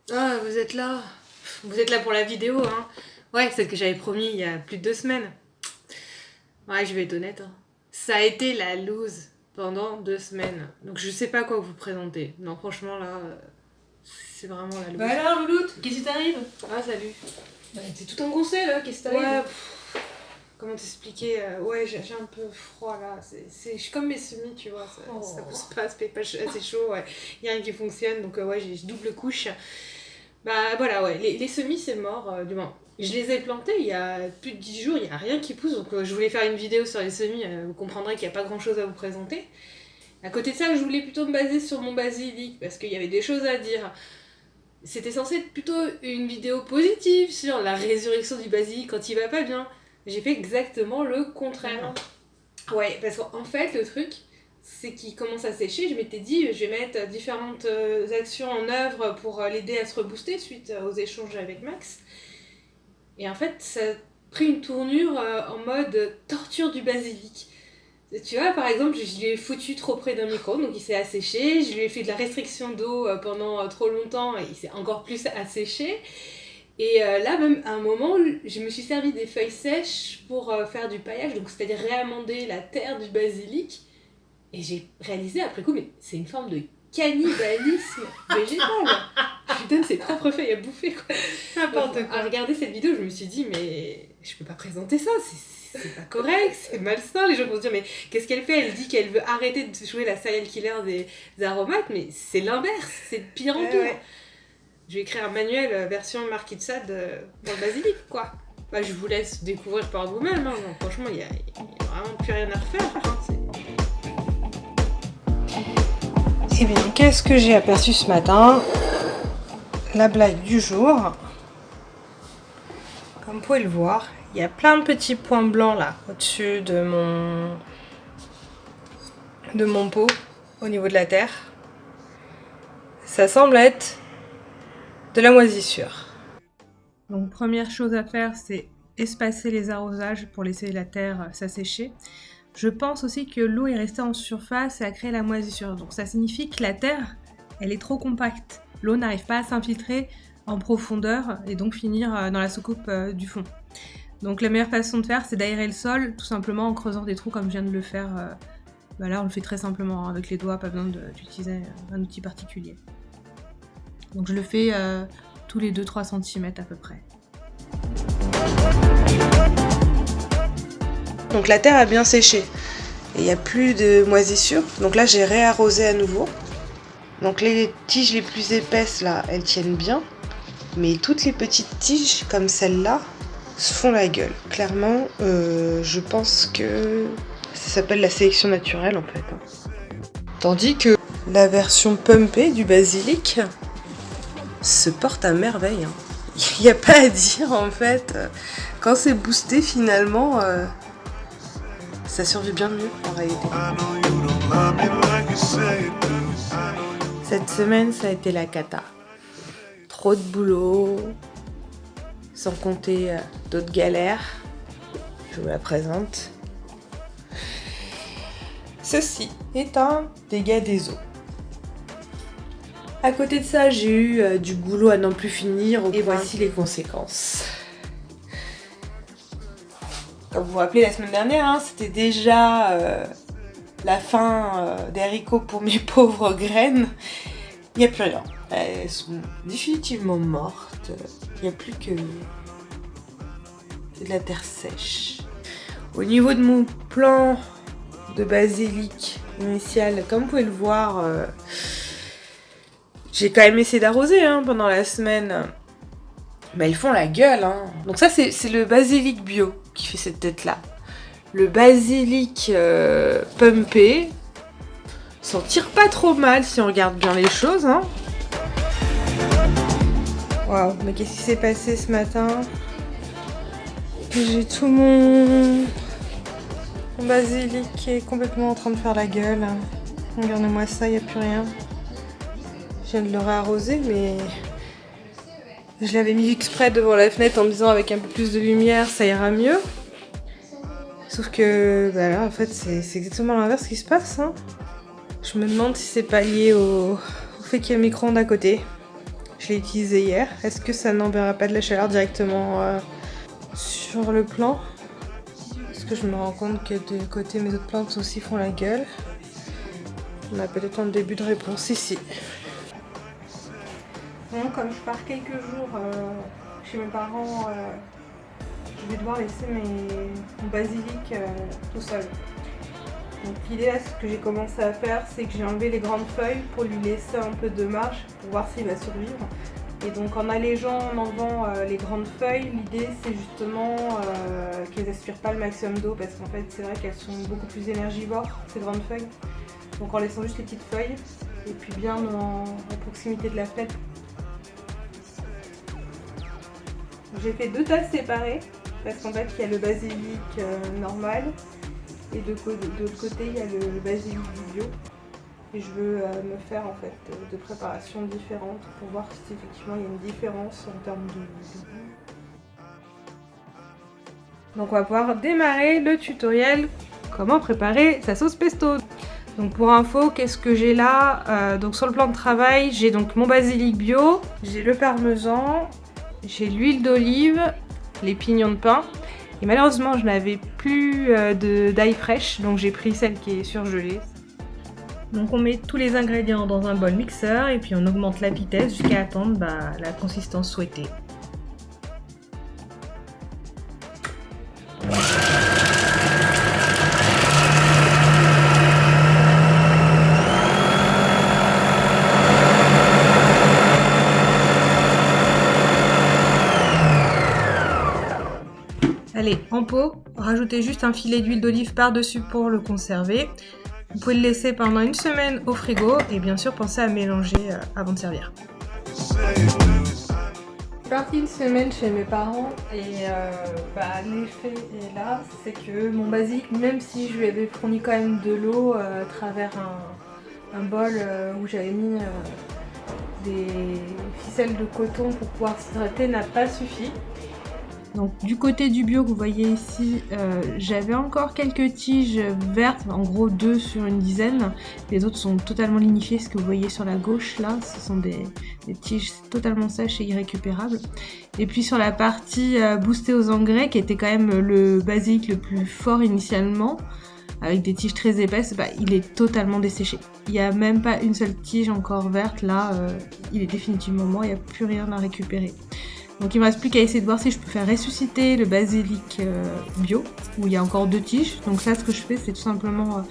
Ah, vous êtes là. Vous êtes là pour la vidéo, hein. Ouais, celle que j'avais promis il y a plus de 2 semaines. Ouais, je vais être honnête, hein. Ça a été la loose pendant 2 semaines. Donc je sais pas quoi vous présenter. Non, franchement, là, c'est vraiment la loose. Bah alors, Louloute, qu'est-ce qui t'arrive? Ah, salut. Bah, t'es tout engoncé là, qu'est-ce qui t'arrive? Ouais, comment t'expliquer Ouais, j'ai un peu froid là. Je suis comme mes semis, tu vois. Ça pousse pas, c'est pas assez chaud. Ouais. Y a rien qui fonctionne, donc ouais, j'ai double couche. Bah voilà, ouais, les semis c'est mort, du moins. Je les ai plantés il y a plus de 10 jours, il n'y a rien qui pousse, donc je voulais faire une vidéo sur les semis, vous comprendrez qu'il n'y a pas grand chose à vous présenter. À côté de ça, je voulais plutôt me baser sur mon basilic, parce qu'il y avait des choses à dire. C'était censé être plutôt une vidéo positive sur la résurrection du basilic quand il va pas bien. J'ai fait exactement le contraire. Ouais, parce qu'en fait, le truc, c'est qu'il commence à sécher. Je m'étais dit, je vais mettre différentes actions en œuvre pour l'aider à se rebooster suite aux échanges avec Max. Et en fait, ça a pris une tournure en mode torture du basilic. Tu vois, par exemple, je l'ai foutu trop près d'un micro, donc il s'est asséché. Je lui ai fait de la restriction d'eau pendant trop longtemps et il s'est encore plus asséché. Et là, même à un moment, je me suis servi des feuilles sèches pour faire du paillage, donc c'est-à-dire réamender la terre du basilic. Et j'ai réalisé après coup, mais c'est une forme de cannibalisme végétal. Je lui donne ses propres feuilles à bouffer, quoi. N'importe quoi. À regarder cette vidéo, je me suis dit, mais je peux pas présenter ça, c'est pas correct, c'est malsain. Les gens vont se dire, mais qu'est-ce qu'elle fait? Elle dit qu'elle veut arrêter de jouer la serial killer des aromates, mais c'est l'inverse, c'est de pire en pire. Ouais. Je vais écrire un manuel version Marquis de Sade pour le basilic, quoi. Bah, je vous laisse découvrir par vous-même, hein. Non, franchement, il y a vraiment plus rien à refaire. Hein. Eh bien, qu'est-ce que j'ai aperçu ce matin? La blague du jour. Comme vous pouvez le voir, il y a plein de petits points blancs là, au-dessus de mon pot, au niveau de la terre. Ça semble être de la moisissure. Donc première chose à faire, c'est espacer les arrosages pour laisser la terre s'assécher. Je pense aussi que l'eau est restée en surface et a créé la moisissure. Donc ça signifie que la terre, elle est trop compacte. L'eau n'arrive pas à s'infiltrer en profondeur et donc finir dans la soucoupe du fond. Donc la meilleure façon de faire, c'est d'aérer le sol, tout simplement en creusant des trous comme je viens de le faire. Là, on le fait très simplement, avec les doigts, pas besoin d'utiliser un outil particulier. Donc je le fais tous les 2-3 cm à peu près. Donc la terre a bien séché et il n'y a plus de moisissure. Donc là j'ai réarrosé à nouveau. Donc les tiges les plus épaisses là, elles tiennent bien. Mais toutes les petites tiges comme celle-là se font la gueule. Clairement, je pense que ça s'appelle la sélection naturelle en fait. Tandis que la version pumpée du basilic se porte à merveille. Il n'y a pas à dire en fait. Quand c'est boosté finalement, ça survit bien mieux en réalité. Cette semaine, ça a été la cata. Trop de boulot, sans compter d'autres galères. Je vous la présente. Ceci est un dégât des eaux. À côté de ça, j'ai eu du boulot à n'en plus finir. Et voici les conséquences. Comme vous vous rappelez, la semaine dernière, c'était déjà la fin des haricots pour mes pauvres graines. Il n'y a plus rien. Elles sont définitivement mortes. Il n'y a plus que de la terre sèche. Au niveau de mon plan de basilic initial, comme vous pouvez le voir, j'ai quand même essayé d'arroser pendant la semaine. Mais ils font la gueule. Donc ça, c'est le basilic bio qui fait cette tête-là. Le basilic pumpé s'en tire pas trop mal si on regarde bien les choses. Waouh, mais qu'est-ce qui s'est passé ce matin? J'ai tout mon basilic qui est complètement en train de faire la gueule. Regardez-moi ça, il n'y a plus rien. Je viens de le réarroser, mais je l'avais mis exprès devant la fenêtre en me disant avec un peu plus de lumière, ça ira mieux. Sauf que là, en fait, c'est exactement l'inverse qui se passe. Je me demande si c'est pas lié au fait qu'il y a le micro-ondes à côté. Je l'ai utilisé hier. Est-ce que ça n'enverra pas de la chaleur directement sur le plant? Parce que je me rends compte que de côté mes autres plantes aussi font la gueule. On a peut-être un début de réponse ici. Bon, comme je pars quelques jours chez mes parents, je vais devoir laisser mon basilic tout seul. Donc l'idée là, ce que j'ai commencé à faire, c'est que j'ai enlevé les grandes feuilles pour lui laisser un peu de marge pour voir s'il va survivre. Et donc en allégeant, en enlevant les grandes feuilles, l'idée c'est justement qu'elles n'aspirent pas le maximum d'eau, parce qu'en fait c'est vrai qu'elles sont beaucoup plus énergivores, ces grandes feuilles. Donc en laissant juste les petites feuilles, et puis bien en proximité de la fenêtre. J'ai fait 2 tasses séparées, parce qu'en fait il y a le basilic normal, et de l'autre côté il y a le basilic du bio. Et je veux me faire en fait de préparations différentes pour voir si effectivement il y a une différence en termes de goût. Donc on va pouvoir démarrer le tutoriel comment préparer sa sauce pesto. Donc pour info, qu'est-ce que j'ai là? Donc sur le plan de travail, j'ai donc mon basilic bio, j'ai le parmesan, j'ai l'huile d'olive, les pignons de pain. Et malheureusement je n'avais plus d'ail fraîche, donc j'ai pris celle qui est surgelée. Donc on met tous les ingrédients dans un bol mixeur et puis on augmente la vitesse jusqu'à atteindre la consistance souhaitée. Allez, en pot, rajoutez juste un filet d'huile d'olive par-dessus pour le conserver. Vous pouvez le laisser pendant 1 semaine au frigo et bien sûr pensez à mélanger avant de servir. Je suis partie 1 semaine chez mes parents et l'effet est là, c'est que mon basilic, même si je lui avais fourni quand même de l'eau à travers un bol où j'avais mis des ficelles de coton pour pouvoir s'hydrater, n'a pas suffi. Donc du côté du bio que vous voyez ici, j'avais encore quelques tiges vertes, en gros 2 sur une dizaine. Les autres sont totalement lignifiées, ce que vous voyez sur la gauche là, ce sont des tiges totalement sèches et irrécupérables. Et puis sur la partie boostée aux engrais, qui était quand même le basilic le plus fort initialement, avec des tiges très épaisses, il est totalement desséché. Il n'y a même pas une seule tige encore verte, là il est définitivement mort, il n'y a plus rien à récupérer. Donc il ne me reste plus qu'à essayer de voir si je peux faire ressusciter le basilic bio, où il y a encore 2 tiges. Donc là ce que je fais c'est tout simplement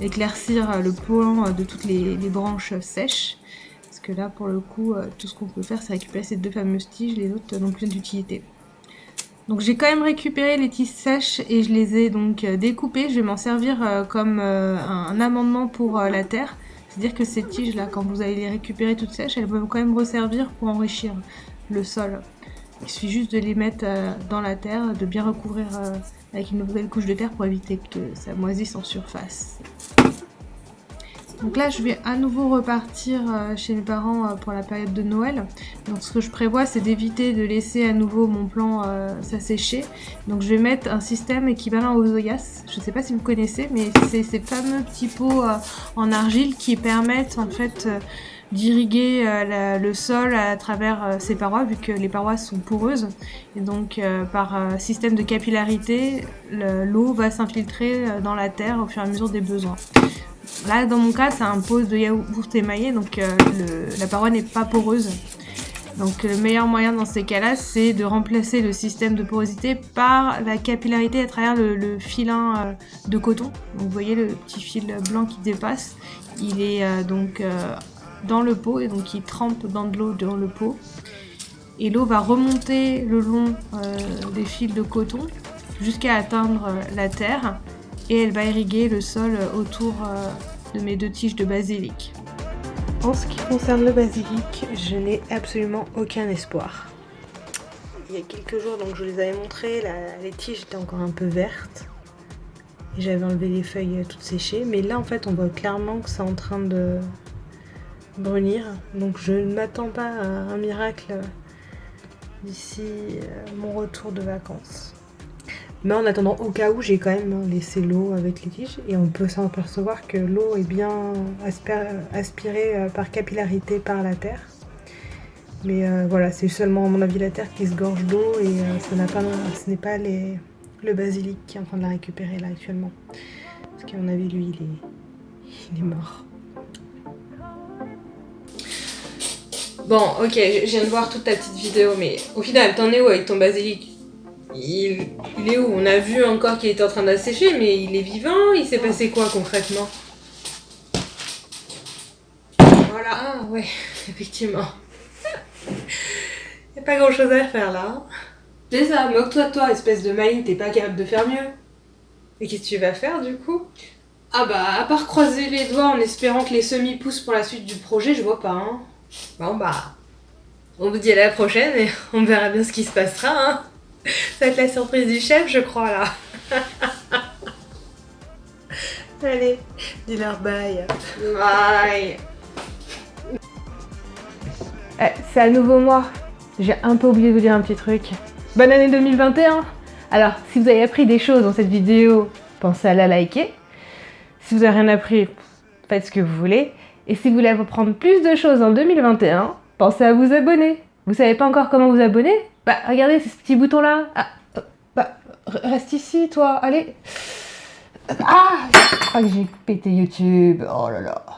éclaircir le pollen de toutes les branches sèches. Parce que là pour le coup tout ce qu'on peut faire c'est récupérer ces 2 fameuses tiges, les autres n'ont plus d'utilité. Donc j'ai quand même récupéré les tiges sèches et je les ai donc découpées. Je vais m'en servir comme un amendement pour la terre. C'est-à-dire que ces tiges là, quand vous allez les récupérer toutes sèches, elles peuvent quand même resservir pour enrichir le sol. Il suffit juste de les mettre dans la terre, de bien recouvrir avec une nouvelle couche de terre pour éviter que ça moisisse en surface. Donc là je vais à nouveau repartir chez mes parents pour la période de Noël. Donc ce que je prévois c'est d'éviter de laisser à nouveau mon plant s'assécher. Donc je vais mettre un système équivalent aux Zoyas. Je ne sais pas si vous connaissez, mais c'est ces fameux petits pots en argile qui permettent en fait d'irriguer le sol à travers ses parois, vu que les parois sont poreuses. Et donc par système de capillarité, l'eau va s'infiltrer dans la terre au fur et à mesure des besoins. Là dans mon cas c'est un pot de yaourt émaillé, donc la paroi n'est pas poreuse. Donc le meilleur moyen dans ces cas-là c'est de remplacer le système de porosité par la capillarité à travers le filin de coton. Donc vous voyez le petit fil blanc qui dépasse, il est dans le pot et donc il trempe dans de l'eau dans le pot. Et l'eau va remonter le long des fils de coton jusqu'à atteindre la terre. Et elle va irriguer le sol autour de mes 2 tiges de basilic. En ce qui concerne le basilic, je n'ai absolument aucun espoir. Il y a quelques jours, donc je les avais montrés, les tiges étaient encore un peu vertes. Et j'avais enlevé les feuilles toutes séchées. Mais là, en fait, on voit clairement que c'est en train de brunir. Donc je ne m'attends pas à un miracle d'ici mon retour de vacances. Mais en attendant, au cas où, j'ai quand même laissé l'eau avec les tiges et on peut s'en apercevoir que l'eau est bien aspirée par capillarité par la terre. Mais voilà, c'est seulement à mon avis la terre qui se gorge d'eau et ce n'est pas le basilic qui est en train de la récupérer là actuellement. Parce qu'à mon avis, lui, il est mort. Bon, ok, je viens de voir toute ta petite vidéo, mais au final, t'en es où avec ton basilic? Il est où? On a vu encore qu'il était en train d'assécher, mais il est vivant? Il s'est passé quoi concrètement? Voilà, ah ouais, effectivement. Y'a pas grand chose à faire là. Hein. C'est ça, moque-toi de toi, espèce de maligne, t'es pas capable de faire mieux. Et qu'est-ce que tu vas faire du coup? Ah bah, à part croiser les doigts en espérant que les semis poussent pour la suite du projet, je vois pas. Hein. Bon bah, on vous dit à la prochaine et on verra bien ce qui se passera. Hein. Ça va être la surprise du chef, je crois là. Allez, dis-leur bye. Bye. C'est à nouveau moi. J'ai un peu oublié de vous dire un petit truc. Bonne année 2021. Alors, si vous avez appris des choses dans cette vidéo, pensez à la liker. Si vous n'avez rien appris, faites ce que vous voulez. Et si vous voulez apprendre plus de choses en 2021, pensez à vous abonner. Vous savez pas encore comment vous abonner? Bah, regardez, c'est ce petit bouton-là. Ah, bah, reste ici, toi. Allez. Ah, je crois que j'ai pété YouTube. Oh là là.